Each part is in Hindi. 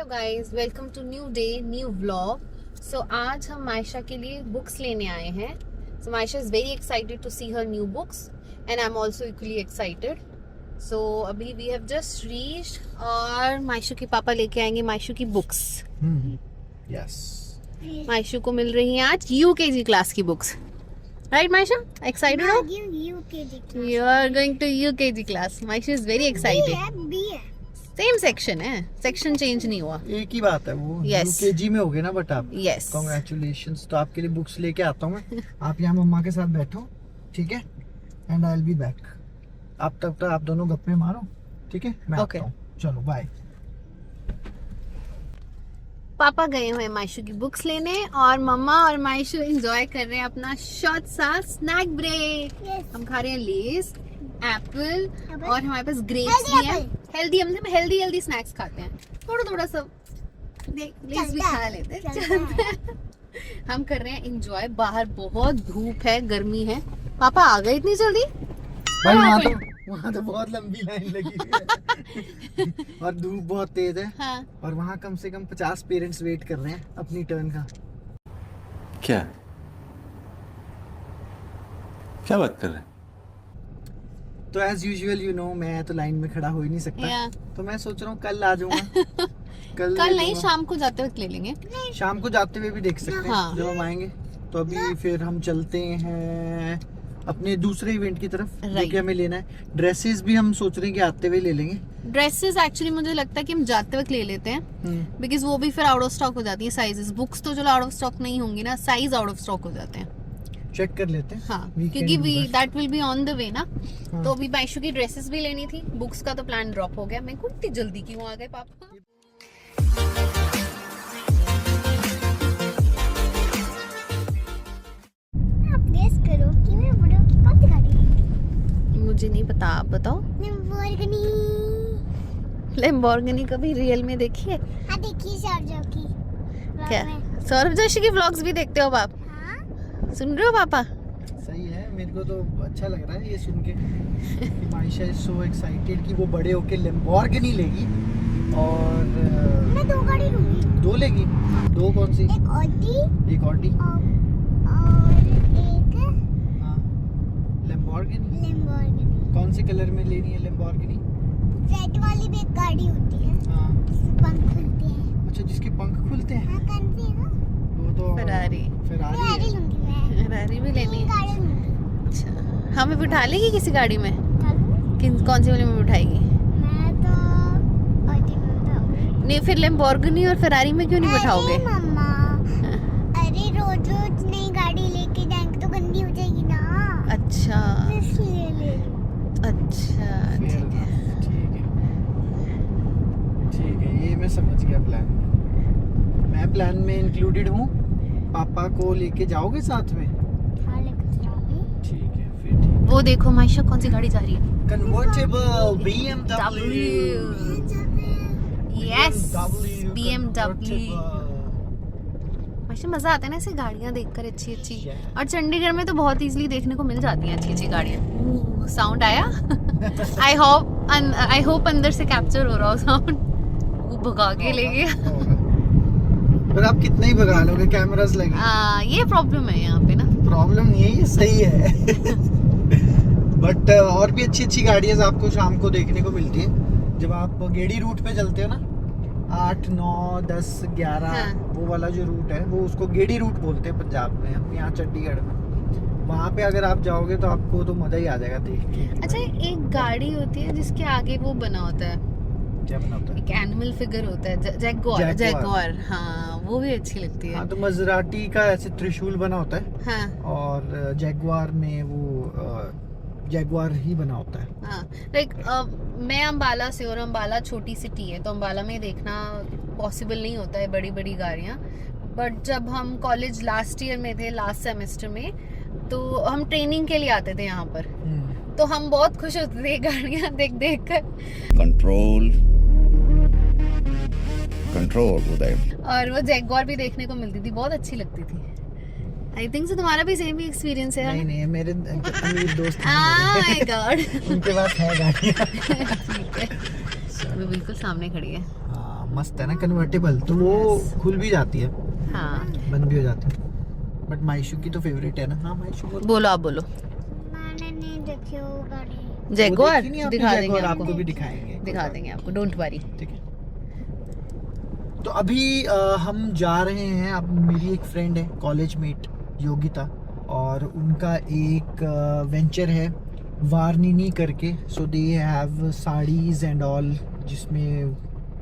Guys, welcome to new day new vlog. So आज हम मायशा के लिए बुक्स लेने आए हैं। So Maisha is very excited to see her new books and I am also equally excited. So अभी वी हैव जस्ट रीच्ड और मायशा के पापा लेके आएंगे मायशू की बुक्स। यस, मायशू को मिल रही हैं आज यूकेजी क्लास की बुक्स, राइट मायशा? एक्साइटेड हो? You are going to UKG class. Maisha is very excited. Same section है, सेक्शन चेंज नहीं हुआ। एक ही बात है, वो Yes. यूकेजी में हो गए ना। बट आप Yes. कांग्रेचुलेशंस। तो आपके लिए बुक्स लेके आता हूँ मैं। आप यहाँ मम्मा के साथ बैठो, ठीक है? And I will be back. आप तब तक आप दोनों गप्पे मारो, ठीक है? मैं Okay. आता हूँ। चलो बाय। पापा गए हुए हैं मायशू की बुक्स लेने और मम्मा और मायशू एंजॉय कर रहे हैं अपना शॉर्ट सा स्नैक ब्रेक। हम खा रहे हैं लेस, एप्पल और हमारे पास ग्रेप्स भी हैं। हेल्दी, हम हेल्दी स्नैक्स खाते हैं। थोड़ा सा लेस भी खा लेते हैं। हम कर रहे हैं एंजॉय। बाहर बहुत धूप है, गर्मी है। पापा आ गए इतनी जल्दी? भाई वहाँ तो बहुत लंबी लाइन लगी है और धूप बहुत तेज है। हाँ। और वहाँ कम से कम 50 पेरेंट्स वेट कर रहे हैं अपनी टर्न का। क्या क्या बात कर रहे हैं? तो एज यूजुअल यू नो, मैं तो लाइन में खड़ा हो ही नहीं सकता। Yeah. तो मैं सोच रहा हूँ कल आ जाऊंगा। कल नहीं, शाम को जाते वक्त ले लेंगे। शाम को जाते हुए भी देख सकते हैं। हाँ। जब हम आएंगे तो अभी फिर हम चलते हैं अपने दूसरे इवेंट की तरफ, जो कि हमें लेना है। ड्रेसेस भी हम सोच रहे हैं कि आते हुए ले लेंगे। ड्रेसेस एक्चुअली मुझे लगता है कि हम जाते वक्त ले लेते हैं, बिकॉज वो भी फिर आउट ऑफ स्टॉक हो जाती है साइजेस। बुक्स तो चलो आउट ऑफ स्टॉक नहीं होंगी ना, साइज आउट ऑफ स्टॉक हो जाते हैं। चेक कर लेते हैं। हाँ, Weekend क्योंकि में। That will be on the way ना। हाँ। तो अभी मायशू की ड्रेसेस भी लेनी थी, बुक्स का तो प्लान ड्रॉप हो गया। मैं को इतनी जल्दी क्यों आ गए पापा? आप गेस करो कि मैं बड़ों की कौन सी गाड़ी है? मुझे नहीं पता, आप बताओ। लैम्बोर्गिनी। लैम्बोर्गिनी कभी रियल में देखी है? हाँ, देखिए शारजा की vlog क्या में। सौरभ जोशी की व्लॉग्स भी देखते हो आप? हाँ? सुन रहे हो पापा? सही है, मेरे को तो अच्छा लग रहा है ये सुन के कि मायशा इज सो एक्साइटेड कि वो बड़े होके लैम्बोर्गिनी लेगी। और मैं दो गाड़ी लूंगी। दो लेगी? दो कौन सी? एक ऑडी एक ऑडी और एक हाँ, लैम्बोर्गिनी। लैम्बोर्गिनी। कौन से कलर में लेनी है लैम्बोर्गिनी? रेड वाली भी एक गाड़ी होती है, हाँ। जिसके पंख खुलते हैं। अच्छा, जिसके पंख खुलते हैं? हाँ, कौन सी है ना? वो तो फरारी। फरारी गाड़ी है। लूंगी मैं। फरारी भी लेनी तीन है। गाड़ी लूंगी। अच्छा, हमें बिठा लेगी किसी गाड़ी में? चलो, कौन सी वाली में बिठाएगी? मैं तो ऑडी में बैठाऊंगी। नहीं, फिर लैम्बोर्गिनी और फरारी में क्यों नहीं बिठाओगे? अरे मम्मा, अरे रोज रोज नई गाड़ी लेके जाएंगे तो गंदी हो जाएगी ना, अच्छा इसलिए ले लो। अच्छा, ठीक है। ठीक है, ये मैं समझ गया प्लान। मैं प्लान में इंक्लूडेड हूँ। पापा को लेके जाओगे साथ में? हाँ, लेकर जाओगी। ठीक है, फिर ठीक। वो देखो मायशा कौन सी गाड़ी जा रही है? Convertible BMW। Yes, BMW BMW। convertible। Maysha मजा आता है ना ऐसे गाड़ियाँ देखकर, अच्छी अच्छी। Yeah. और चंडीगढ़ में तो बहुत इजीली देखने को मिल जाती हैं अच्छी अच्छी गाड़ियाँ। साउंड आया? आई होप अंदर से कैप्चर हो रहा हो साउंड। वो भगा के ले गया। पर आप कितना ही भगा लोगे, कैमरास लगे। ये प्रॉब्लम है यहाँ पे ना। प्रॉब्लम नहीं है, ये सही है। बट और भी अच्छी अच्छी गाड़ियाँ आपको शाम को देखने को मिलती है जब आप गेड़ी रूट पे चलते हो ना। 8, 9, 10, 11 हाँ। वो वाला जो रूट है वो उसको गेड़ी रूट बोलते हैं पंजाब में। हम यहाँ चंडीगढ़ में, वहाँ पे अगर आप जाओगे तो आपको तो मजा ही आ जाएगा देख के। अच्छा, एक गाड़ी होती है जिसके आगे वो बना होता है, क्या बना होता है? एक एनिमल फिगर होता है, जैगुआर। जैगुआर, हाँ, वो भी अच्छी लगती है। हाँ, तो मजराटी का ऐसे त्रिशूल बना होता है हाँ और जैगुआर में वो जैगुआर ही बना होता है। हाँ, लाइक मैं अम्बाला से, और अम्बाला छोटी सिटी है तो अम्बाला में देखना पॉसिबल नहीं होता है बड़ी बड़ी गाड़ियाँ। बट जब हम कॉलेज लास्ट ईयर में थे, लास्ट सेमेस्टर में, तो हम ट्रेनिंग के लिए आते थे यहाँ पर। तो हम बहुत खुश होते थे गाड़ियाँ देख देख कर। कंट्रोल कंट्रोल उदय। और वो जैगुआर भी देखने को मिलती थी, बहुत अच्छी लगती थी। आई थिंक सो तुम्हारा भी सेम ही एक्सपीरियंस है। नहीं, मेरे अमीर दोस्त हैं माय मेरे। गॉड। उनके पास है गाड़ियाँ। ठीक है, वो बिल्कुल सामने खड़ी है। हाँ, मस्त है ना, कन्वर्टेबल, तो वो खुल भी जाती है, हाँ बंद भी हो जाती है। बट माइशू की तो फेवरेट है ना। हाँ माइशू बोलो। बोलो, आप बोलो। मैंने नहीं देखी वो गाड़ी। जैगुआर वो देखी नहीं आपने? दिखा देंगे जैगुआर आपको, आपको भी दिखाएंगे, दिखा देंगे आपको, डोंट वरी। ठीक है। तो अभी हम जा रहे हैं। अब मेरी एक फ्रेंड है, कॉलेज मेट योगिता, और उनका एक वेंचर है वारनिनी करके। So they have sarees and all, जिसमें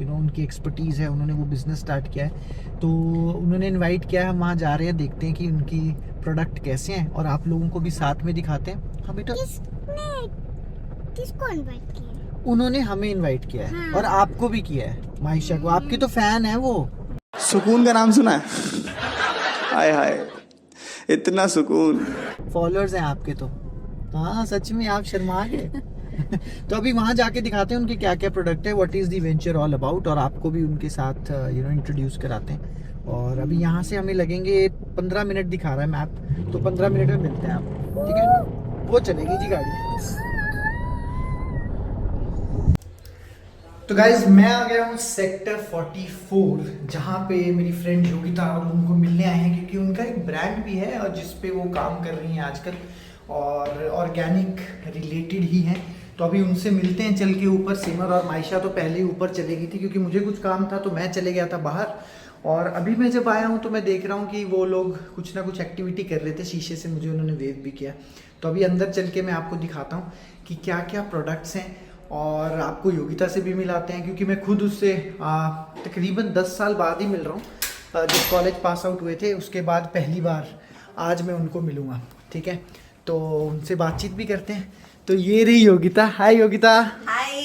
उनकी एक्सपर्टीज़ है, उन्होंने वो बिज़नेस स्टार्ट किया है। तो उन्होंने इनवाइट किया है, हम वहाँ जा रहे हैं, देखते हैं कि उनकी प्रोडक्ट कैसे हैं और आप लोगों को भी साथ में दिखाते हैं। हाँ बेटा, किसको इनवाइट किया? उन्होंने हमें इनवाइट किया है और आपको भी किया है, माइशा को। आपकी तो फैन है वो। सुकून का नाम सुना है? हाय हाय, इतना सुकून। फॉलोअर्स हैं आपके तो। हाँ सच में, आप शर्मा गए। तो अभी वहाँ जाके दिखाते हैं उनके क्या क्या प्रोडक्ट है, what is the venture all about, और आपको भी उनके साथ इंट्रोड्यूस कराते हैं। और अभी यहाँ से हमें लगेंगे 15 मिनट दिखा रहा है मैप, तो 15 मिनट में मिलते हैं आप, ठीक है? वो चलेगी जी गाड़ी। तो गाइज मैं आ गया हूँ सेक्टर 44, जहाँ पे मेरी फ्रेंड योगिता और उनको मिलने आए हैं, क्योंकि उनका एक ब्रांड भी है और जिस पे वो काम कर रही हैं आजकल, और ऑर्गेनिक रिलेटेड ही हैं। तो अभी उनसे मिलते हैं चल के ऊपर। सिमर और माइशा तो पहले ही ऊपर चले गई थी, क्योंकि मुझे कुछ काम था तो मैं चले गया था बाहर। और अभी मैं जब आया हूँ तो मैं देख रहा हूँ कि वो लोग कुछ ना कुछ एक्टिविटी कर रहे थे, शीशे से मुझे उन्होंने वेव भी किया। तो अभी अंदर चल के मैं आपको दिखाता हूँ कि क्या क्या प्रोडक्ट्स हैं, और आपको योगिता से भी मिलाते हैं, क्योंकि मैं खुद उससे तकरीबन 10 साल बाद ही मिल रहा हूँ। जब कॉलेज पास आउट हुए थे उसके बाद पहली बार आज मैं उनको मिलूँगा, ठीक है? तो उनसे बातचीत भी करते हैं। तो ये रही Yogita. Hi Yogita. Hi.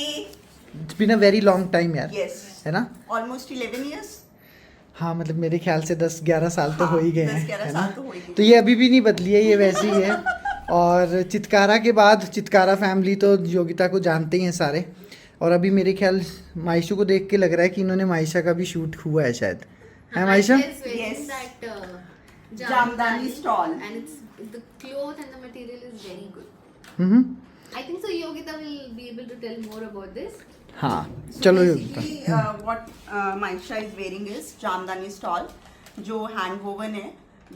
It's been a very long time यार, Yes. है ना? Almost 11 years. हाँ मतलब मेरे ख्याल से 10-11 साल तो हो ही गए हैं, 10-11 है साल ना? तो हो ही गए। तो ये अभी भी नहीं बदली है, ये वैसी ही है। और चितकारा के बाद, चितकारा फैमिली तो योगिता को जानते ही हैं सारे। और अभी मेरे ख्याल माइशू को देख के लग रहा है कि इन्होंने माइशा का भी शूट हुआ है शायद, है Maisha? Yes. Jamdani stall. And it's the cloth and the material is very good. Hmm, I think so Yogita will be able to tell more about this. हाँ So चलो Yogita. basically, what Maisha is wearing is Jamdani stall, जो hand woven है।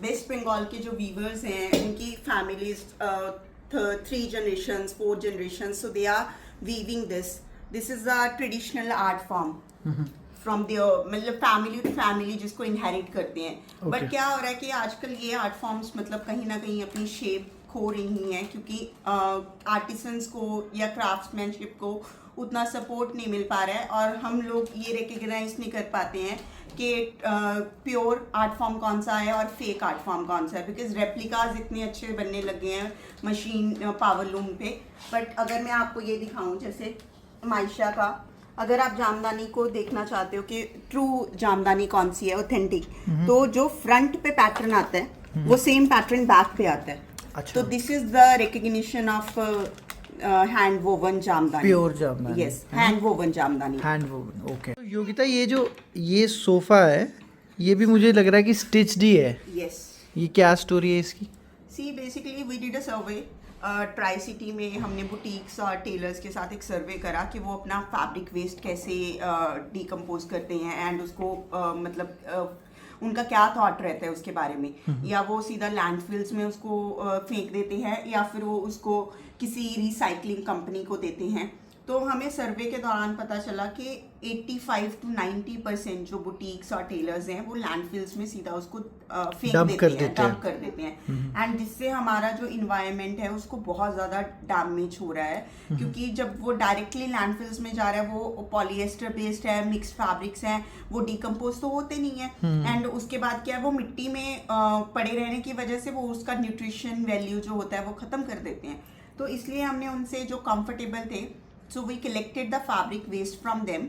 वेस्ट बंगाल के जो वीवर्स हैं उनकी families 3 generations 4 generations, so they are weaving this. This is a traditional art form from there, मतलब फैमिली टू फैमिली जिसको इनहेरिट करते हैं। बट क्या हो रहा है कि आजकल ये आर्ट फॉर्म्स मतलब कहीं ना कहीं अपनी शेप खो रही हैं, क्योंकि आर्टिसंस को या क्राफ्ट्समैनशिप को उतना सपोर्ट नहीं मिल पा रहा है, और हम लोग ये रिकग्नाइज नहीं कर पाते हैं कि प्योर आर्ट फॉर्म कौन सा है और फेक आर्ट फॉर्म कौन सा है, बिकॉज रेप्लिकाज इतने अच्छे बनने लगे हैं मशीन पावर लूम पे। बट अगर मैं आपको ये दिखाऊं, जैसे माइशा का, अगर आप जामदानी को देखना चाहते हो कि ट्रू जामदानी कौन सी है ऑथेंटिक, तो जो फ्रंट पे पैटर्न आता है वो सेम पैटर्न बैक पे आता है। अच्छा। तो this is the recognition of hand woven jamdani, pure jamdani. Yes, hand woven jamdani. Hand woven, okay. तो योगिता ये सोफा है, ये भी मुझे लग रहा है कि स्टिच्ड ही है। यस, ये क्या स्टोरी है इसकी? See basically we did a survey tricity में। हमने बुटीक्स और टेलर्स के साथ एक सर्वे करा कि वो अपना फैब्रिक वेस्ट कैसे डिकम्पोज करते हैं, एंड उसको उनका क्या थॉट रहता है उसके बारे में, या वो सीधा लैंडफिल्स में उसको फेंक देते हैं या फिर वो उसको किसी रिसाइकलिंग कंपनी को देते हैं। तो हमें सर्वे के दौरान पता चला कि 85 to 90% जो बुटीक्स और टेलर्स हैं वो लैंडफिल्स में सीधा उसको फेंक डंप देते हैं, डंप कर देते हैं, एंड जिससे हमारा जो इन्वायरमेंट है उसको बहुत ज़्यादा डैमेज हो रहा है, क्योंकि जब वो डायरेक्टली लैंडफिल्स में जा रहा है, वो पॉलिएस्टर बेस्ड है, मिक्स्ड फैब्रिक्स हैं, वो डिकम्पोज तो होते नहीं है, एंड उसके बाद क्या है, वो मिट्टी में पड़े रहने की वजह से वो उसका न्यूट्रिशन वैल्यू जो होता है वो ख़त्म कर देते हैं। तो इसलिए हमने उनसे जो कंफर्टेबल थे, so we collected the fabric waste from them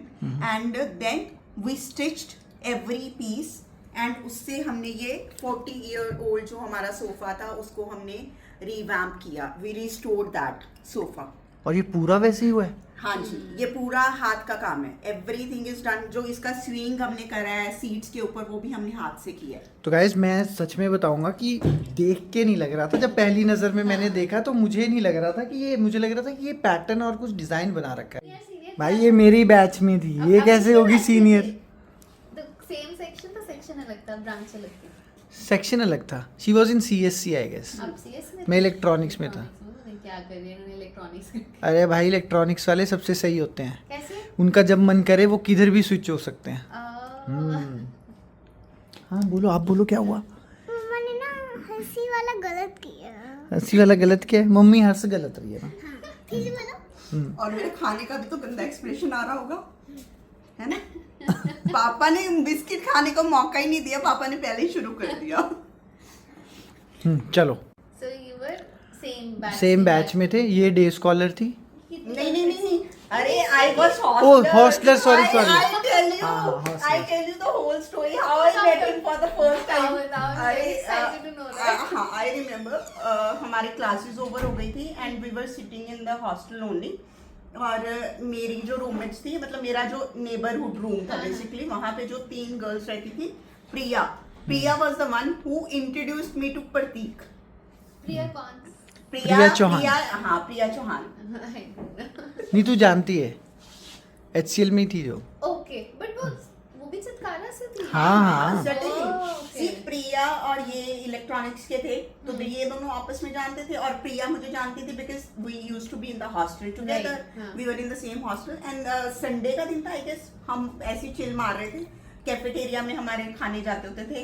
and then we stitched every piece, and उससे हमने ये 40-year-old जो हमारा सोफा था उसको हमने रिवैम्प किया, we restored that sofa। और ये पूरा वैसे ही हुआ है? हाँ जी, ये पूरा हाथ का काम है, एवरीथिंग इज डन। जो इसका स्विंग हमने करा है सीट्स के ऊपर वो भी हमने हाथ से किया है। तो गाइज मैं सच में बताऊंगा कि देख के नहीं लग रहा था, जब पहली नज़र में मैंने देखा तो मुझे नहीं लग रहा था कि ये, मुझे लग रहा था कि ये पैटर्न और कुछ डिज़ाइन बना रखा है। भाई ये मेरी बैच में थी, ये कैसे होगी सीनियर? सेक्शन अलग था, ब्रांच अलग थी। सेक्शन अलग था. She was in CSC I guess. अब CS में मैं इलेक्ट्रॉनिक्स में था. क्या कर रही है इन्होंने इलेक्ट्रॉनिक्स अरे भाई इलेक्ट्रॉनिक्स वाले सबसे सही होते हैं. कैसे? उनका जब मन करे वो किधर भी स्विच हो सकते हैं. हाँ बोलो, आप बोलो क्या हुआ. मम्मा ने ना हंसी वाला गलत किया. हंसी वाला गलत क्या है? मम्मी हंस गलत रही है ना. फिर बोलो. और मेरे खाने का भी तो गंदा एक्सप्रेशन आ रहा होगा, है ना? पापा ने बिस्किट खाने का मौका ही नहीं दिया, पापा ने पहले ही शुरू कर दिया. चलो. So you were same batch में थे. ये डे स्कॉलर थी. नहीं. अरे I was Oh, hostler, sorry. I tell you, हाँ, hostler. I tell you the whole story how I met him for the first time. Now I'm very excited to know that. हाँ, I remember हमारी क्लासेस ओवर हो गई थी and we were sitting in the hostel only. और मेरी जो रूममेट्स थी, मतलब मेरा जो नेबरहुड रूम था बेसिकली, वहाँ पे जो 3 गर्ल्स रहती थी. प्रिया was the one who introduced me to प्रतीक. प्रिया कौन? प्रिया चौहान. हाँ, प्रिया चौहान. नहीं तू जानती है, HCL में ही थी जो. ओके, बट वो भी चितकारा से थी. हाँ. सी प्रिया और ये इलेक्ट्रॉनिक्स के थे, तो ये दोनों आपस में जानते थे. और प्रिया मुझे जानती थी because we used to be in the hostel together. We were in the same hostel and Sunday का दिन था आई गेस. हम ऐसे चिल मार रहे थे, कैफेटेरिया में हमारे खाने जाते होते थे.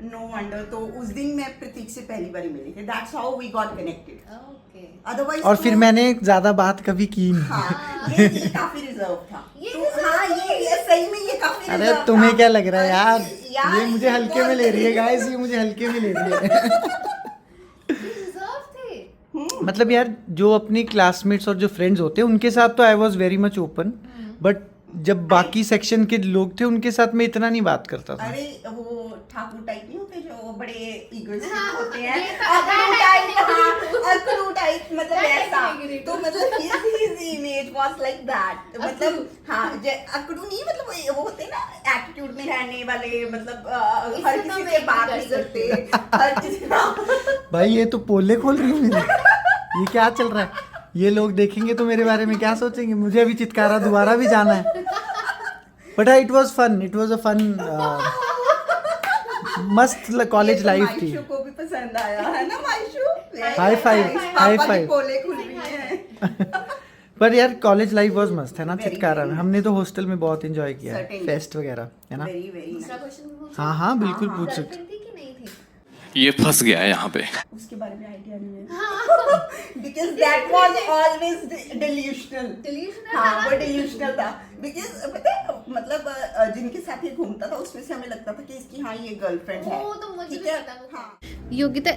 नो वंडर, तो उस दिन मैं प्रतीक से पहली बार मिली थी. That's how we got connected. Okay. Otherwise और फिर मैंने ज्यादा बात कभी की नहीं. हाँ, ये काफी रिजर्व था. हाँ, ये सही में ये काफी अरे reserve तुम्हें था. क्या लग रहा है यार, ये मुझे ये हल्के में ले रही है गाइस, ये मुझे हल्के में ले रही है. रिजर्व थे. मतलब यार जो अपनी क्लासमेट्स और जो फ्रेंड्स होते हैं उनके साथ तो I was very much open, but जब बाकी सेक्शन के लोग थे उनके साथ मैं इतना नहीं बात करता था. अरे वो ठाकुर टाइप नहीं होते जो बड़े ईगोइस्टिक होते हैं. ये तो अकड़ू टाइप मतलब That I ऐसा. can agree तो to. मतलब his image was like that. मतलब हाँ, अकड़ू नहीं, मतलब वो होते हैं ना एटीट्यूड में रहने वाले, मतलब हर इससे तो किसी मैं से भी बात कर नहीं सकती करते, हर किसी. भाई ये तो पोले खोल रही हूँ मेरे. ये क्या चल रहा है? ये लोग देखेंगे तो मेरे बारे में क्या सोचेंगे? मुझे अभी चितकारा दोबारा भी जाना है. But it was fun, it was a fun मस्त कॉलेज लाइफ थी. मायशू को भी पसंद आया है ना Maishu. High five, high five. पोले खुल रही है. पर यार कॉलेज लाइफ वाज मस्त है ना. Very, चितकारा में very हमने तो हॉस्टल में बहुत एंजॉय किया है, Certainly. फेस्ट वगैरह है ना. वेरी वेरी दूसरा क्वेश्चन पूछो. हाँ बिल्कुल पूछ सकते. गर्लफ्रेंड थी कि नहीं थी? ये फंस गया है यहाँ पे. उसके बारे में आइडिया नहीं है. Because that was always delusional. Delusional हाँ, था वो ना? डिल्यूशनल था. बिकॉज पता है, मतलब जिनके साथ ये घूमता था उसमें से हमें लगता था कि इसकी हाँ ये गर्लफ्रेंड है. वो तो मुझे ठीक भी है? पता वो. हाँ. योगिता,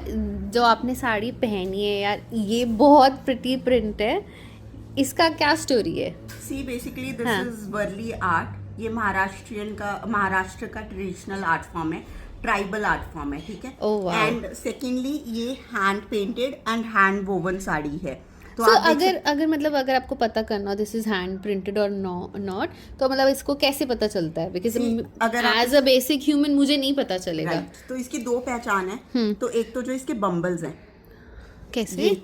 जो आपने साड़ी पहनी है यार, ये बहुत प्रिटी प्रिंट है. इसका क्या स्टोरी है? सी बेसिकली दिस हाँ. Is Warli art. ये महाराष्ट्र का ट्रेडिशनल आर्ट फॉर्म है, ट्राइबल आर्ट फॉर्म है. ठीक है. Oh, wow. एंड सेकेंडली ये hand painted and hand woven sari है. तो So, आप देख अगर मतलब अगर आपको पता करना हो दिस इज हैंड प्रिंटेड और नॉट, तो मतलब इसको कैसे पता चलता है? बिकॉज See, अगर आप- एज अ बेसिक ह्यूमन मुझे नहीं पता चलेगा. राइट. तो इसकी 2 पहचान है. तो एक तो जो इसके बम्बल्स हैं, कैसे?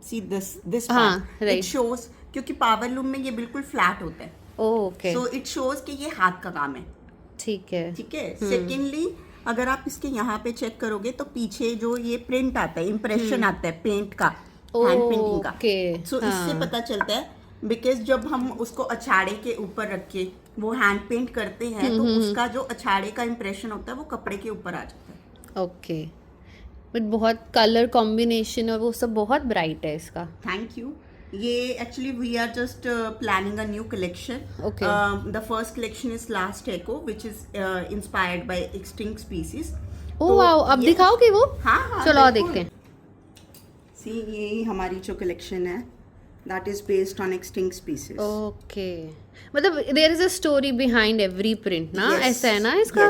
सी दिस हाँ, इट right. शोज, क्योंकि पावर लूम में ये बिल्कुल फ्लैट होता है. ओके, सो इट शोज कि ये हाथ का काम है. ठीक है. ठीक है. सेकेंडली अगर आप इसके यहाँ पे चेक करोगे तो पीछे जो ये प्रिंट आता है, इम्प्रेशन आता है पेंट का, हैंड पेंटिंग का. Okay, सो इससे पता चलता है, बिकॉज जब हम उसको अछाड़े के ऊपर रख के वो हैंड पेंट करते हैं तो उसका जो अछाड़े का इम्प्रेशन होता है वो कपड़े के ऊपर आ जाता है. ओके, बट बहुत कलर कॉम्बिनेशन और वो सब बहुत ब्राइट है इसका. Thank you. ये actually we are just planning a new collection. Okay. The first collection is last echo which is inspired by extinct species. Oh wow, अब दिखाओगे वो? हाँ, चलो आओ बिल्कुल. देखते हैं. सी ये हमारी जो कलेक्शन है that is based on extinct species. Okay, मतलब there is a story behind every print ना? ऐसा है ना इसका?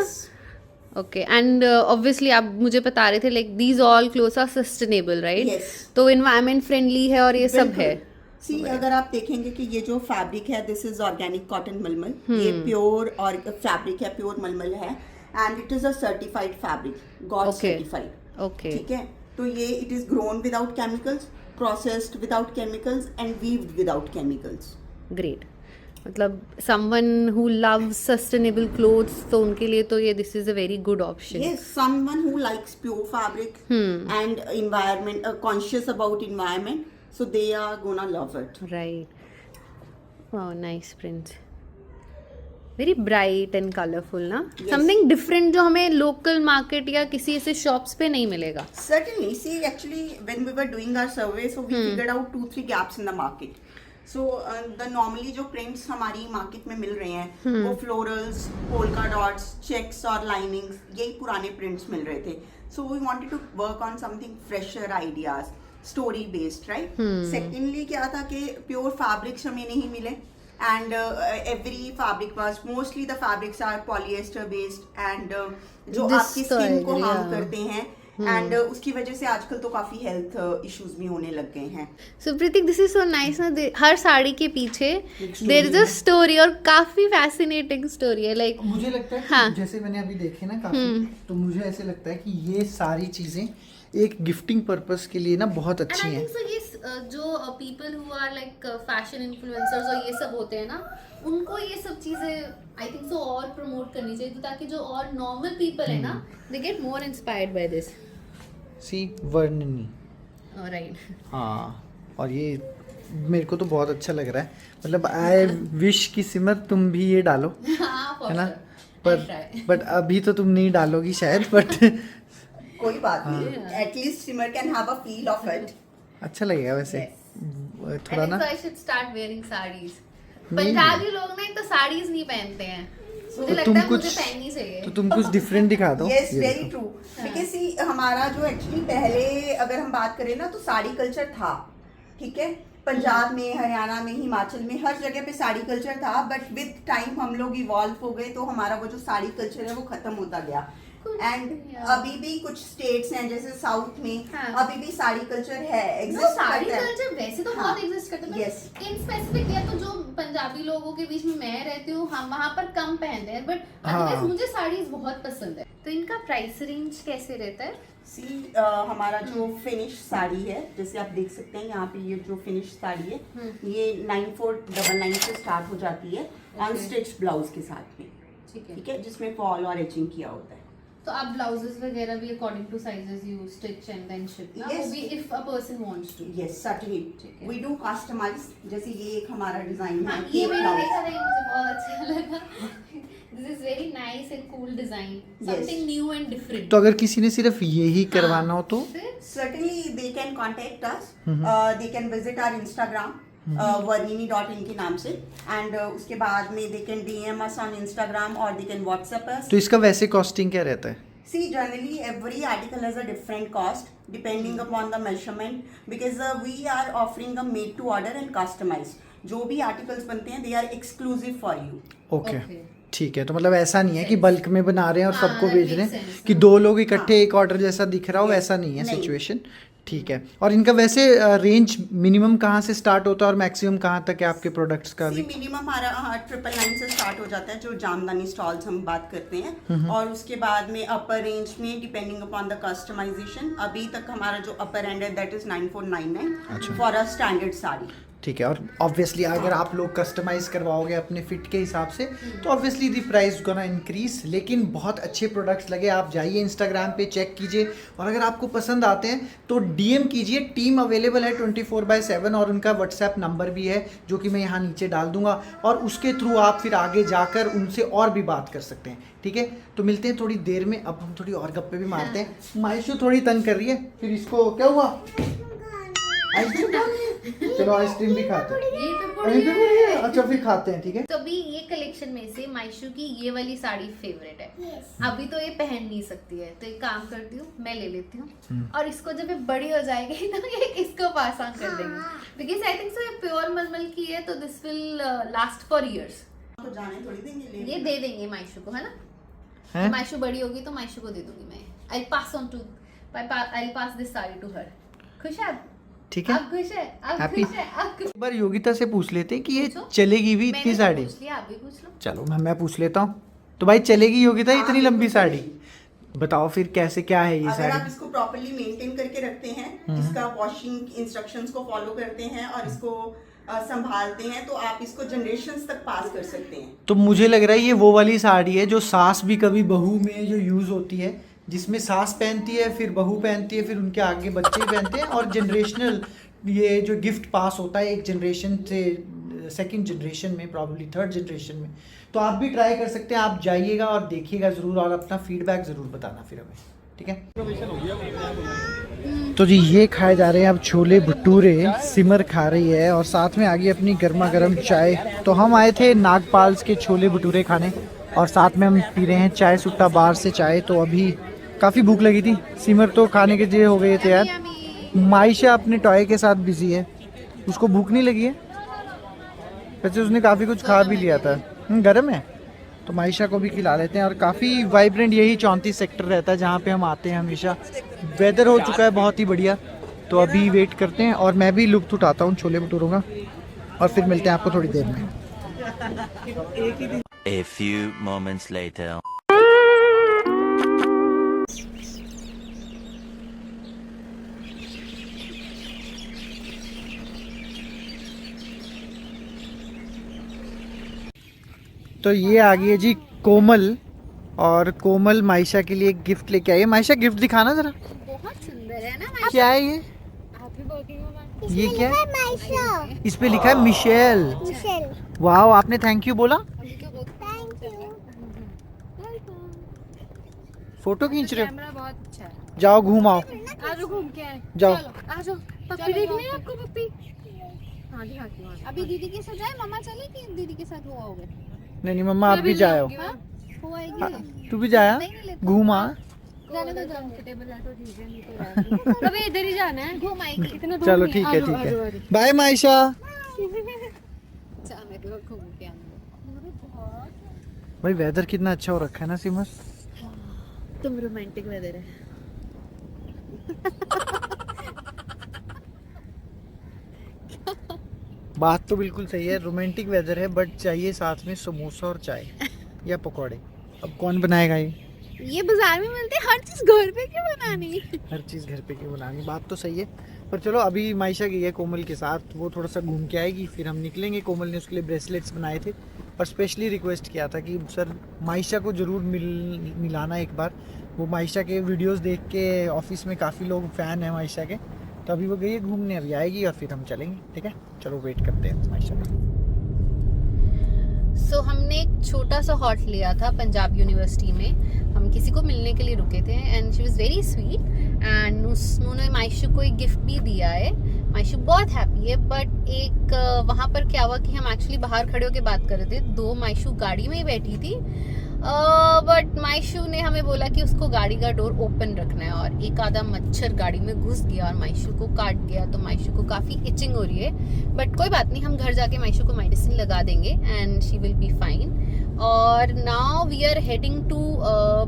ओके, एंड ऑब्वियसली आप मुझे बता रहे थे like these all clothes are sustainable, right? Yes. तो इन्वायरमेंट फ्रेंडली है और ये सब है. सी अगर आप देखेंगे कि ये जो फैब्रिक है दिस इज ऑर्गेनिक कॉटन मलमल. ये प्योर और फैब्रिक है, प्योर मलमल है and it is a certified fabric, god Okay. Certified. Okay, ठीक है. तो ये it is grown without chemicals, processed without chemicals and weaved without chemicals. Great. मतलब someone who loves sustainable clothes, तो उनके लिए तो ये this is a very good option. Yes, someone who likes pure fabric and environment, conscious about environment, so they are gonna love it. Right. Wow, nice prints. Very bright and colorful ना. Yes. Something different जो हमें local market या किसी ऐसे shops पे नहीं मिलेगा. Certainly. See, actually, when we were doing our survey, so we figured out 2-3 gaps in the market. So, the normally जो prints हमारी market में मिल रहे हैं, वो florals, polka dots, checks और linings, यही पुराने prints मिल रहे थे. So, we wanted to work on something fresher ideas, story based, right? Secondly, क्या था कि pure fabrics हमें नहीं मिले. And every fabric was mostly the fabrics are polyester based and जो This आपकी तो स्किन को agree, हार्म हाँ. करते हैं एंड उसकी वजह से आजकल तो काफी हेल्थ इश्यूज भी होने लग गए हैं. So Pritik, this is so nice ना. हर साड़ी के पीछे there is a story और काफी fascinating story है. Like मुझे लगता है कि हाँ. जैसे मैंने अभी देखे ना काफी, तो मुझे ऐसे लगता है कि ये सारी चीजें एक गिफ्टिंग पर्पस के लिए ना बहुत And अच्छी I हैं. think so ये जो people who are like fashion influencers और ये सब होते हैं ना, उनको ये सब चीजें I think so और प्रमोट करनी चाहिए, तो ताकि जो और normal people है ना, they get more inspired by this. C वर्णनी. Alright. हाँ, और ये मेरे को तो बहुत अच्छा लग रहा है. मतलब आई विश कि सिमर तुम भी ये डालो, हाँ, for है ना. sure. I'll try. बट अभी तो तुम नहीं डालोगी शायद, बट कोई बात नहीं, at least Simar can have a feel of it. अच्छा लगेगा वैसे. I थोड़ा think ना so I should start wearing sarees. Punjabi लोग ना एक तो साड़ीज नहीं पहनते हैं, मुझे लगता है मुझे पहननी चाहिए. तो तुम कुछ डिफरेंट दिखा दो. यस, ये वेरी देखो. ट्रू. बिकॉज सी हमारा जो एक्चुअली पहले अगर हम बात करें ना, तो साड़ी कल्चर था, ठीक है. पंजाब में, हरियाणा में, हिमाचल में, हर जगह पे साड़ी कल्चर था. बट विद टाइम हम लोग इवॉल्व हो गए, तो हमारा वो जो साड़ी कल्चर है वो खत्म होता गया. एंड अभी भी कुछ स्टेट्स हैं जैसे साउथ में, हाँ. अभी भी साड़ी कल्चर है, No, एग्जिस्ट साड़ी करता है. कल्चर वैसे तो हाँ. बहुत एग्जिस्ट करता है. Yes. इन स्पेसिफिक या तो जो पंजाबी लोगों के बीच में मैं रहती हूँ, हम वहाँ पर कम पहनते हैं, बट अदरवाइज हाँ. मुझे साड़ीज बहुत पसंद है. तो इनका प्राइस रेंज कैसे रहता है? सी हमारा जो फिनिश साड़ी है, जैसे आप देख सकते हैं यहाँ पे, ये जो फिनिश साड़ी है, ये 9499 से स्टार्ट हो जाती है ऑन स्टिच ब्लाउज के साथ में, ठीक है. ठीक है, जिसमें फॉल और एचिंग किया होता है. तो आप ब्लाउजेस वगैरह भी according to sizes you stitch and then ship ना, वो Yes. भी if a person wants to. Yes, certainly ठीक है. We do customize. जैसे ये एक हमारा डिजाइन हाँ, है, ये ये मैंने ब्लाउज. देखा था, ये मुझे बहुत अच्छा लगा. This is very nice and cool design, something new and different. तो अगर किसी ने सिर्फ यही करवाना हो तो Certainly they can contact us. They can visit our Instagram, varnini.in के नाम से, and उसके बाद में they can DM us on Instagram or they can WhatsApp us. तो इसका वैसे कॉस्टिंग क्या रहता है? See, generally every article has a different cost depending upon the measurement, because we are offering a made to order and customized. जो भी articles बनते हैं, they are exclusive for you. Okay, Okay. ठीक है. तो मतलब ऐसा नहीं है कि बल्क में बना रहे हैं और हाँ, सबको that भेज makes रहे हैं sense. कि दो लोग इकट्ठे एक ऑर्डर जैसा दिख रहा हो, Yes. वैसा नहीं है नहीं. सिचुएशन. ठीक है. और इनका वैसे रेंज मिनिमम कहाँ से स्टार्ट होता है और मैक्सिमम कहाँ तक है आपके प्रोडक्ट्स का सी भी? मिनिमम हमारा 999 से स्टार्ट हो जाता है, जो जामदानी स्टॉल्स हम बात करते हैं, और उसके बाद में अपर रेंज में डिपेंडिंग अपॉन द कस्टमाइजेशन, अभी तक हमारा जो अपर एंड है that is 9499 for a standard sari. ठीक है. और ऑब्वियसली अगर आप लोग कस्टमाइज करवाओगे अपने फिट के हिसाब से, तो obviously the price gonna increase. लेकिन बहुत अच्छे प्रोडक्ट्स लगे, आप जाइए इंस्टाग्राम पे चेक कीजिए, और अगर आपको पसंद आते हैं तो डीएम कीजिए. टीम अवेलेबल है 24/7, और उनका व्हाट्सएप नंबर भी है जो कि मैं यहाँ नीचे डाल दूंगा, और उसके थ्रू आप फिर आगे जाकर उनसे और भी बात कर सकते हैं. ठीक है. तो मिलते हैं थोड़ी देर में. अब हम थोड़ी और गप्पे भी मारते हैं. मायशू थोड़ी तंग कर रही है, फिर इसको क्या हुआ? आइसक्रीम खानी है? चलो आइसक्रीम भी खाते हैं. ये तो आइसक्रीम भी है? अच्छा फिर खाते हैं. ठीक है. तो अभी ये कलेक्शन में से मायशू की ये वाली साड़ी फेवरेट है. अभी तो ये पहन नहीं सकती है, तो एक काम करती हूँ, मैं ले लेती हूँ, और इसको जब ये बड़ी हो जाएगी तो ये इसको पास ऑन कर देंगे, बिकॉज आई थिंक सो ये प्योर मलमल की है, तो this will last for years. तो जाने थोड़ी देंगे, ये दे देंगे मायशू को, है ना. हैं? मायशू बड़ी होगी तो मायशू को दे दूंगी मैं. I pass on to, I pass this sari to her. खुश है आप? ठीक है. आप खुश है? आप Happy? खुश है? आप खुश? एक बार योगिता से पूछ लेते हैं कि ये पूछो. चलेगी भी मैंने इतनी तो साड़ी. पूछ लिया, आप भी पूछ लो. चलो मैं पूछ लेता हूँ. तो भाई चलेगी योगिता इतनी लंबी साड़ी? बताओ फिर कैसे क्या है ये अगर आप साड़ी? इसको प्रॉपर्ली मेंटेन करके रखते हैं, इसका वॉशिंग इंस्ट्रक्शंस को फॉलो करते हैं, और इसको संभालते हैं, तो आप इसको जनरेशन्स तक पास कर सकते हैं। तो मुझे लग रहा है ये वो वाली साड़ी है जो सास भी कभी बहू में जो यूज़ होती है, जिसमें सास पहनती है, फिर बहू पहनती है, फिर उनके आगे बच्चे पहनते हैं, और जनरेशनल ये जो गिफ्ट पास होता है एक जनरेशन से सेकंड जनरेशन में, प्रॉब्ली थर्ड जनरेशन में। तो आप भी ट्राई कर सकते हैं, आप जाइएगा और देखिएगा ज़रूर, और अपना फीडबैक ज़रूर बताना फिर हमें, ठीक है। तो जी ये खाए जा रहे हैं अब छोले भटूरे, सिमर खा रही है, और साथ में आ गई अपनी गर्मा गर्म चाय। तो हम आए थे नागपाल्स के छोले भटूरे खाने, और साथ में हम पी रहे हैं चाय सुट्टा बार से चाय। तो अभी काफ़ी भूख लगी थी, सिमर तो खाने के लिए हो गए थे यार। माइशा अपने टॉय के साथ बिजी है, उसको भूख नहीं लगी है, वैसे उसने काफ़ी कुछ खा भी लिया था। गर्म है तो माइशा को भी खिला लेते हैं। और काफ़ी वाइब्रेंट यही 34 सेक्टर रहता है जहाँ पे हम आते हैं हमेशा। वेदर हो चुका है बहुत ही बढ़िया, तो अभी वेट करते हैं, और मैं भी लुत्फ़ उठाता हूँ छोले भटूरों का, और फिर मिलते हैं आपको थोड़ी देर में। A few moments later. तो ये आ गई है जी कोमल, और कोमल माइशा के लिए गिफ्ट लेके आई है। माइशा गिफ्ट दिखाना जरा, बहुत सुंदर है ना। क्या है ये? ये क्या है? माइशा, इस पे लिखा है मिशेल। मिशेल, वाओ, आपने थैंक यू बोला? Thank you. फोटो खींच रहे हो? कैमरा बहुत अच्छा है। जाओ घूम आओ, आज घूम के आए। जाओो। आ जाओ, पप्पी देखनी है आपको? पप्पी हाँ दिखाती हूँ। अभी दीदी के साथ जाए, मम्मा चले कि दीदी के साथ हुआ होगे? नहीं नहीं मम्मा, आप भी जाओ, हो आएगी। तू भी जाया, घूम आ। जाने दो, कंफर्टेबल है तो ठीक है, नहीं तो रहने दो। इधर ही जाना है, घूम आएगी। इतना दूर चलो नहीं ठीक है, आ जाओ, ठीक आ जाओ, है, आ जाओ। बाय माइशा। जाने दो, घूम के आने दो। भाई वेदर कितना अच्छा हो रखा है ना सिमर। तुम रोमांटिक वेदर है। बात तो बिल्कुल सही है, रोमांटिक वेदर है, बट चाहिए साथ में समोसा और चाय या पकौड़े। अब कौन बनाएगा ये बाजार में मिलते हैं, हर चीज घर पे क्यों बनानी? हर चीज़ घर पे क्यों बनानी, बात तो सही है। पर चलो अभी माइशा गई है कोमल के साथ, वो थोड़ा सा घूम के आएगी, फिर हम निकलेंगे। कोमल ने उसके लिए ब्रेसलेट्स बनाए थे, और स्पेशली रिक्वेस्ट किया था कि सर माइशा को ज़रूर मिलाना एक बार। वो माइशा के वीडियोस देख के ऑफिस में काफ़ी लोग फ़ैन हैं माइशा के, तो अभी वो गई है घूमने, अभी आएगी और फिर हम चलेंगे, ठीक है। चलो वेट करते हैं माइशा का। सो हमने एक छोटा सा हॉट लिया था पंजाब यूनिवर्सिटी में, हम किसी को मिलने के लिए रुके थे, and she was very sweet, and उन्होंने माइशू को एक गिफ्ट भी दिया है। माइशू बहुत हैप्पी है, बट एक वहाँ पर क्या हुआ कि हम एक्चुअली बाहर खड़े होकर बात कर रहे थे, दो माइशू गाड़ी में ही बैठी थी, बट माइशू ने हमें बोला कि उसको गाड़ी का डोर ओपन रखना है, और एक आधा मच्छर गाड़ी में घुस गया और माइशू को काट गया। तो माइशू को काफ़ी इचिंग हो रही है, बट कोई बात नहीं, हम घर जाके माइशू को मेडिसिन लगा देंगे and she will be fine. और now we are heading to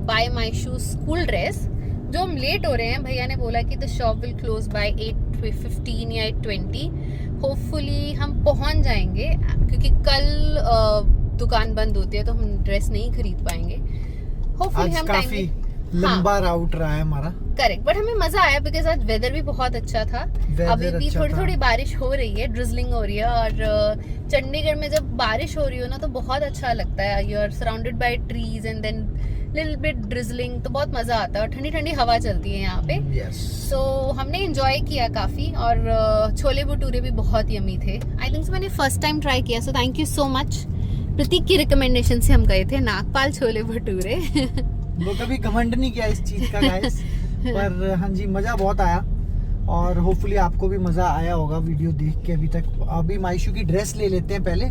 buy Maishu school dress. जो हम लेट हो रहे हैं, भैया ने बोला कि the shop will close by 8:15 या 8:20। होपफुली हम पहुंच जाएंगे, क्योंकि कल दुकान बंद होती है तो हम ड्रेस नहीं खरीद पाएंगे। होपफुली आज हम काफी लंबा राउट रहा है हमारा। करेक्ट, बट हमें मजा आया बिकॉज आज वेदर भी बहुत अच्छा था। अभी भी अच्छा थोड़ी था। थोड़ी बारिश हो रही है, ड्रिजलिंग हो रही है, और चंडीगढ़ में जब बारिश हो रही हो ना तो बहुत अच्छा लगता है। You are surrounded by trees and then little bit drizzling, तो बहुत मजा आता है, और ठंडी ठंडी हवा चलती है यहाँ पे। सो हमने एंजॉय किया काफी, और छोले भटूरे भी बहुत यमी थे। आई थिंक मैंने फर्स्ट टाइम ट्राई किया, so thank you so much. Prateek की रिकमेंडेशन से हम गए थे नागपाल छोले भटूरे। वो कभी घमंड नहीं किया इस चीज का गाइस, पर हाँ जी मजा बहुत आया, और होपफुली आपको भी मजा आया होगा वीडियो देख के अभी तक। अभी माइशू की ड्रेस ले लेते हैं पहले,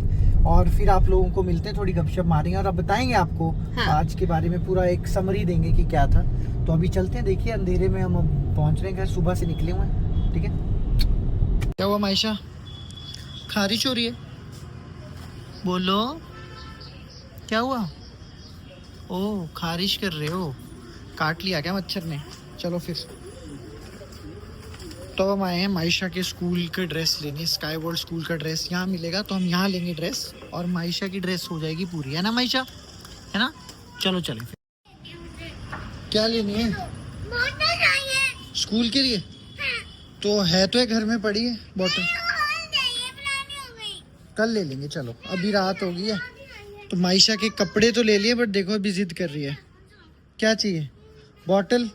और फिर आप लोगों को मिलते हैं, थोड़ी गपशप मारेंगे, और अब बताएंगे आपको आज के बारे में, पूरा एक समरी देंगे कि क्या था। तो अभी चलते हैं, देखिए अंधेरे में हम अब पहुंच रहे हैं घर, सुबह से निकले हुए हैं, ठीक है। क्या हुआ माइशा, खारिश हो रही है? बोलो क्या हुआ? ओह खारिश कर रहे हो, काट लिया क्या मच्छर ने? चलो फिर। तो हम आए हैं माइशा के स्कूल का ड्रेस लेने, स्काई वर्ल्ड स्कूल का ड्रेस यहाँ मिलेगा, तो हम यहाँ लेंगे ड्रेस, और माइशा की ड्रेस हो जाएगी पूरी, है ना माइशा, है ना? चलो चलें फिर। क्या लेनी है? बॉटल चाहिए स्कूल के लिए? तो है तो घर में पड़ी है बॉटल। कल ले लेंगे, चलो अभी रात हो गई है। तो माइशा के कपड़े तो ले लिए, बट देखो अभी जिद कर रही है। क्या चाहिए? बॉटल?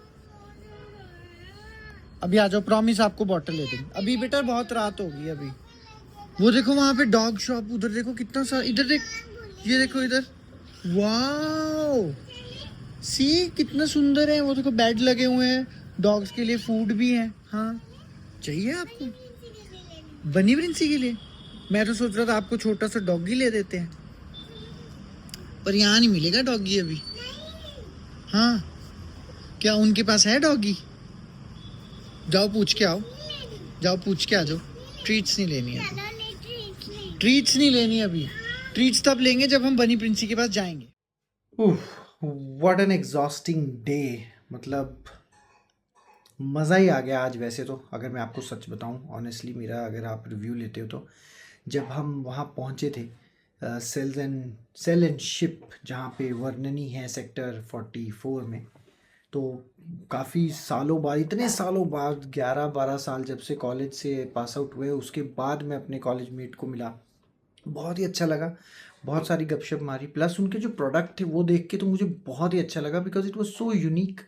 अभी आ जाओ, प्रॉमिस आपको बॉटल ले देंगे। अभी बेटा बहुत रात हो गई अभी। वो देखो वहां पे डॉग शॉप, उधर देखो कितना सारा, इधर देख, ये देखो इधर, वाओ सी कितना सुंदर है। वो देखो बेड लगे हुए हैं, डॉग्स के लिए फूड भी है। हाँ चाहिए आपको? बनी प्रिंसी के लिए? मैं तो सोच रहा था आपको छोटा सा डॉगी ले देते हैं, पर यहाँ नहीं मिलेगा डॉगी अभी। हाँ क्या उनके पास है डॉगी? जाओ पूछ के आओ, जाओ पूछ के आ जाओ। ट्रीट्स नहीं लेनी है अभी, ट्रीट्स नहीं लेनी अभी, ट्रीट्स तब लेंगे जब हम बनी प्रिंसी के पास जाएंगे। व्हाट एन एग्जॉस्टिंग डे, मतलब मज़ा ही आ गया आज। वैसे तो अगर मैं आपको सच बताऊं, ऑनेस्टली मेरा अगर आप रिव्यू लेते हो तो जब हम वहाँ पहुँचे थे सेल एंड शिप, जहाँ पे वर्णनी है सेक्टर 44 में, तो काफ़ी सालों बाद, इतने सालों बाद, 11-12 साल जब से कॉलेज से पास आउट हुए, उसके बाद मैं अपने कॉलेज मेट को मिला। बहुत ही अच्छा लगा, बहुत सारी गपशप मारी, प्लस उनके जो प्रोडक्ट थे वो देख के तो मुझे बहुत ही अच्छा लगा, because it was so unique.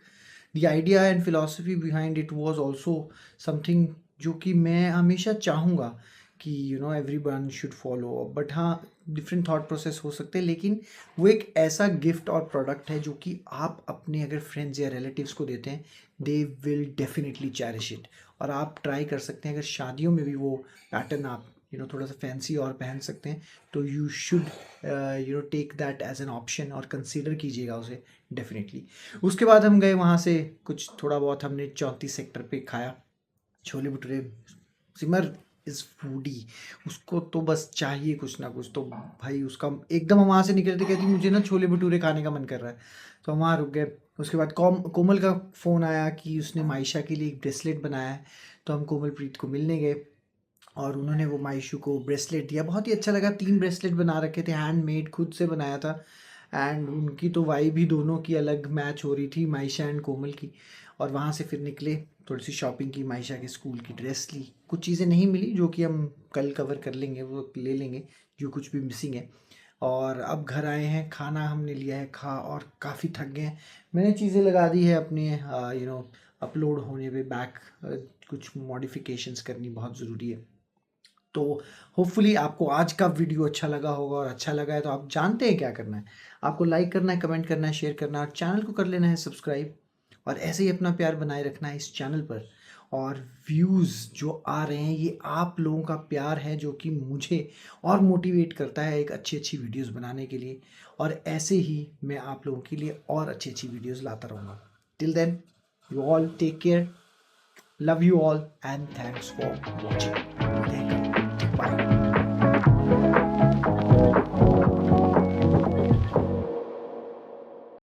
The idea and philosophy behind it was also something जो कि मैं हमेशा चाहूँगा कि एवरीवन शुड फॉलो। बट हाँ, डिफरेंट थॉट प्रोसेस हो सकते हैं, लेकिन वो एक ऐसा गिफ्ट और प्रोडक्ट है जो कि आप अपने अगर फ्रेंड्स या रिलेटिव्स को देते हैं, they will definitely cherish it. और आप ट्राई कर सकते हैं, अगर शादियों में भी वो पैटर्न आप थोड़ा सा फैंसी और पहन सकते हैं, तो you should take that as an option और कंसीडर कीजिएगा उसे डेफिनेटली। उसके बाद हम गए वहाँ से, कुछ थोड़ा बहुत हमने 34 सेक्टर पे खाया, छोले भटूरे। सिमर इज़ फूडी, उसको तो बस चाहिए कुछ ना कुछ। तो भाई उसका एकदम, हम वहाँ से निकलते कहती मुझे ना छोले भटूरे खाने का मन कर रहा है, तो हम वहाँ रुक गए। उसके बाद कोमल का फ़ोन आया कि उसने माइशा के लिए एक ब्रेसलेट बनाया है, तो हम कोमल प्रीत को मिलने गए और उन्होंने वो माइशू को ब्रेसलेट दिया। बहुत ही अच्छा लगा। 3 ब्रेसलेट बना रखे थे, हैंडमेड, खुद से बनाया था। एंड उनकी तो वाइब भी दोनों की अलग मैच हो रही थी, माइशा एंड कोमल की। और वहाँ से फिर निकले, थोड़ी सी शॉपिंग की, माइशा के स्कूल की ड्रेस ली। कुछ चीज़ें नहीं मिली जो कि हम कल कवर कर लेंगे, वो ले लेंगे जो कुछ भी मिसिंग है। और अब घर आए हैं, खाना हमने लिया है खा, और काफ़ी थक गए हैं। मैंने चीज़ें लगा दी है अपने अपलोड होने पे बैक, कुछ मॉडिफिकेशंस करनी बहुत ज़रूरी है। तो होपफुली आपको आज का वीडियो अच्छा लगा होगा, और अच्छा लगा है तो आप जानते हैं क्या करना है। आपको लाइक करना है, कमेंट करना है, शेयर करना है, और चैनल को कर लेना है सब्सक्राइब। और ऐसे ही अपना प्यार बनाए रखना है इस चैनल पर। और व्यूज़ जो आ रहे हैं, ये आप लोगों का प्यार है जो कि मुझे और मोटिवेट करता है एक अच्छी वीडियोस बनाने के लिए। और ऐसे ही मैं आप लोगों के लिए और अच्छी वीडियोस लाता रहूँगा। Till then, you all take care, love you all, and thanks for watching.